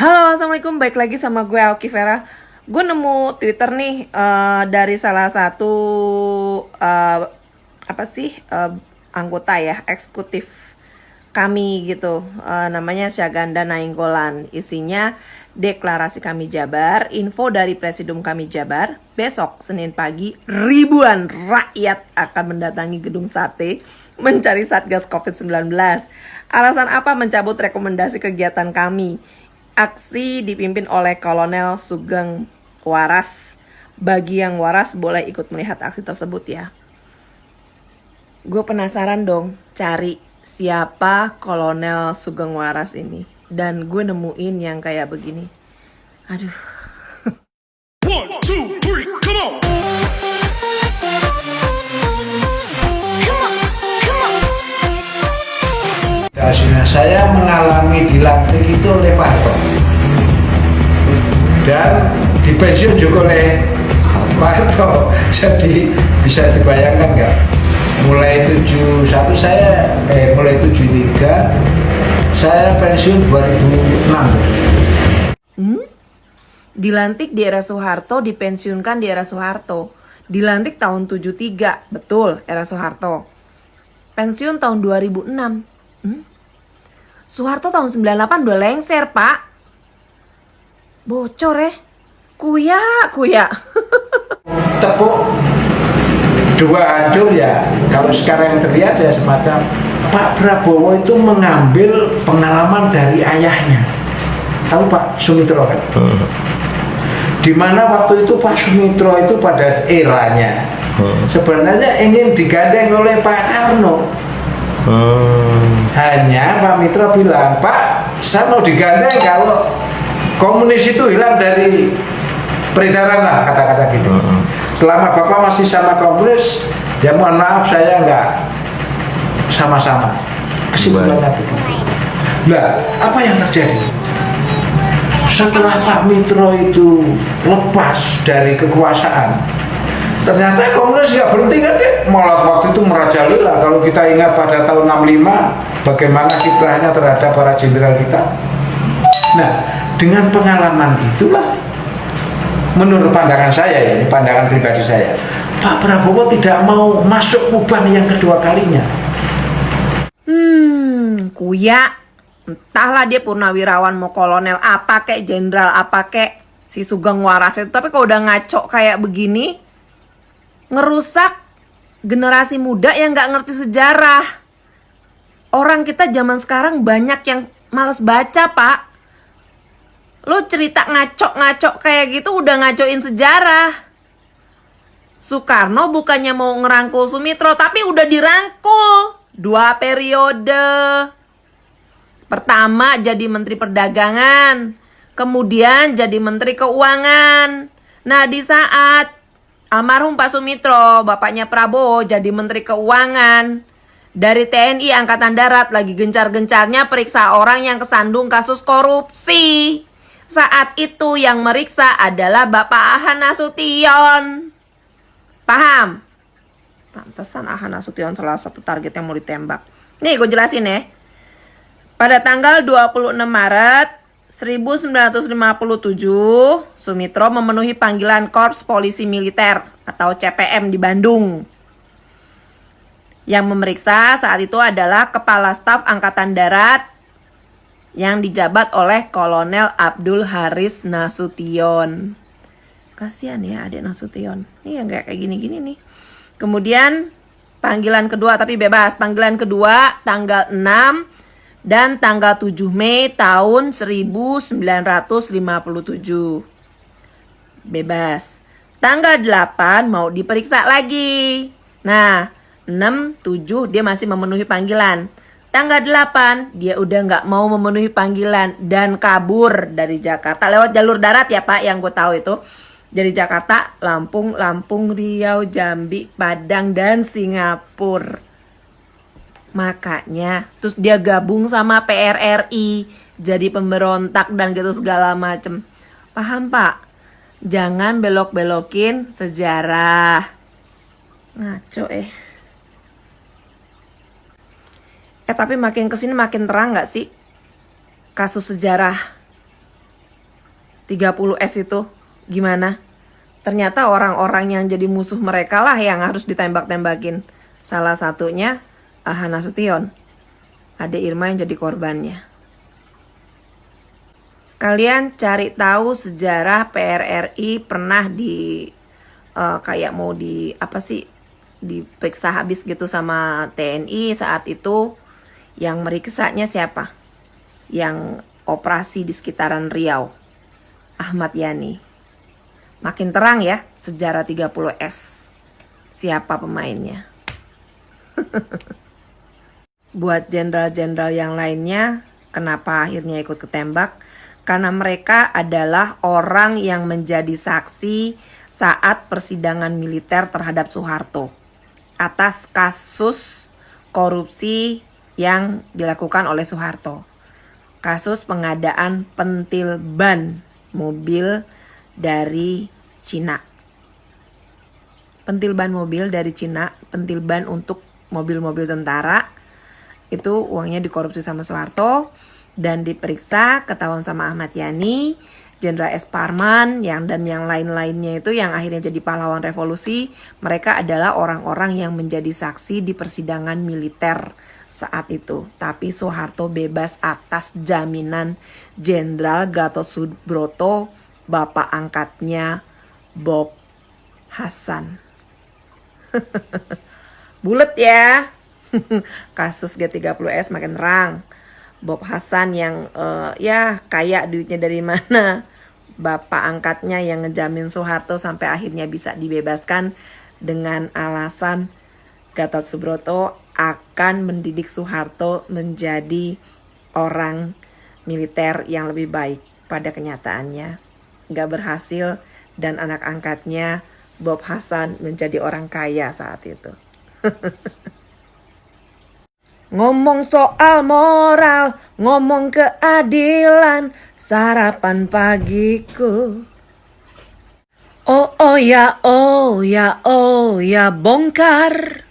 Halo, assalamualaikum. Baik lagi sama gue Aoki Vera. Gue nemu Twitter nih dari salah satu apa sih anggota ya eksekutif kami gitu. Namanya Syaganda Nainggolan. Isinya deklarasi kami Jabar, info dari Presidium kami Jabar. Besok Senin pagi ribuan rakyat akan mendatangi gedung Sate mencari Satgas COVID-19. Alasan apa mencabut rekomendasi kegiatan kami? Aksi dipimpin oleh Kolonel Sugeng Waras. Bagi yang waras boleh ikut melihat aksi tersebut ya. Gue penasaran dong cari siapa Kolonel Sugeng Waras ini. Dan gue nemuin yang kayak begini. Aduh. 1, 2, 3, come on! Saya mengalami dilantik itu oleh Pak Harto dan dipensiun juga oleh Pak Harto. Jadi bisa dibayangkan nggak? Mulai 71 saya, mulai 73 saya pensiun 2006. Dilantik di era Soeharto, dipensiunkan di era Soeharto. Dilantik tahun 73, betul, era Soeharto. Pensiun tahun 2006. Soeharto tahun 98 udah lengser, Pak. Bocor Kuya. Tepuk dua hancur ya. Kalau sekarang yang terlihat ya semacam Pak Prabowo itu mengambil pengalaman dari ayahnya. Tahu Pak Sumitro kan? Dimana waktu itu Pak Sumitro itu pada eranya sebenarnya ingin digandeng oleh Pak Karno. Hanya Pak Mitra bilang, Pak, saya mau digandeng kalau komunis itu hilang dari peredaran lah, kata-kata gitu. Selama Bapak masih sama komunis, ya mohon maaf saya nggak sama-sama. Kesimpulannya begitu. Nah, apa yang terjadi? Setelah Pak Mitro itu lepas dari kekuasaan, ternyata komunis nggak berhenti kan deh, malah waktu itu merajalela. Kalau kita ingat pada tahun 65 bagaimana kiprahnya terhadap para jenderal kita. Nah, dengan pengalaman itulah menurut pandangan saya ya, ini pandangan pribadi saya, Pak Prabowo tidak mau masuk lubang yang kedua kalinya. Kuya. Entahlah dia purnawirawan mau kolonel apa kek, jenderal apa kek, si Sugeng Waras itu. Tapi kalau udah ngaco kayak begini, ngerusak generasi muda yang gak ngerti sejarah. Orang kita zaman sekarang banyak yang males baca, Pak. Lo cerita ngaco-ngaco kayak gitu udah ngacoin sejarah. Soekarno bukannya mau ngerangkul Sumitro, tapi udah dirangkul 2 periode. Pertama jadi Menteri Perdagangan, kemudian jadi Menteri Keuangan. Nah, di saat almarhum Pak Sumitro, bapaknya Prabowo, jadi Menteri Keuangan, dari TNI Angkatan Darat lagi gencar-gencarnya periksa orang yang kesandung kasus korupsi. Saat itu yang meriksa adalah Bapak Ahan Nasution. Paham? Pantesan Ahan Nasution salah satu target yang mau ditembak. Nih gue jelasin ya. Pada tanggal 26 Maret 1957, Sumitro memenuhi panggilan Korps Polisi Militer atau CPM di Bandung. Yang memeriksa saat itu adalah Kepala Staf Angkatan Darat yang dijabat oleh Kolonel Abdul Haris Nasution. Kasihan ya adik Nasution. Ini yang kayak gini-gini nih. Kemudian panggilan kedua tapi bebas. Panggilan kedua tanggal 6 dan tanggal 7 Mei tahun 1957. Bebas. Tanggal 8 mau diperiksa lagi. Nah, 6, 7 dia masih memenuhi panggilan. Tanggal 8 dia udah nggak mau memenuhi panggilan dan kabur dari Jakarta. Lewat jalur darat ya Pak, yang gue tahu itu. Dari Jakarta, Lampung, Riau, Jambi, Padang, dan Singapura. Makanya terus dia gabung sama PRRI jadi pemberontak dan gitu segala macem. Paham Pak? Jangan belok-belokin sejarah. Ngaco tapi makin kesini makin terang gak sih kasus sejarah 30S itu gimana? Ternyata orang-orang yang jadi musuh mereka lah yang harus ditembak-tembakin. Salah satunya Aha Nasution. Ade Irma yang jadi korbannya. Kalian cari tahu sejarah PRRI pernah kayak mau diperiksa habis gitu sama TNI saat itu. Yang meriksanya siapa? Yang operasi di sekitaran Riau. Ahmad Yani. Makin terang ya sejarah 30S. Siapa pemainnya? Buat jenderal-jenderal yang lainnya, kenapa akhirnya ikut ketembak? Karena mereka adalah orang yang menjadi saksi saat persidangan militer terhadap Soeharto atas kasus korupsi yang dilakukan oleh Soeharto. Kasus pengadaan pentil ban mobil dari Cina. Pentil ban mobil dari Cina, pentil ban untuk mobil-mobil tentara. Itu uangnya dikorupsi sama Soeharto dan diperiksa, ketahuan sama Ahmad Yani, Jenderal S. Parman, dan yang lain-lainnya itu yang akhirnya jadi pahlawan revolusi. Mereka adalah orang-orang yang menjadi saksi di persidangan militer saat itu. Tapi Soeharto bebas atas jaminan Jenderal Gatot Subroto, bapak angkatnya Bob Hasan. Bulet ya. Kasus G30S makin terang. Bob Hasan yang kaya duitnya dari mana. Bapak angkatnya yang ngejamin Soeharto sampai akhirnya bisa dibebaskan dengan alasan Gatot Subroto akan mendidik Soeharto menjadi orang militer yang lebih baik. Pada kenyataannya gak berhasil dan anak angkatnya Bob Hasan menjadi orang kaya saat itu. Ngomong soal moral, ngomong keadilan, sarapan pagiku. Oh ya, bongkar.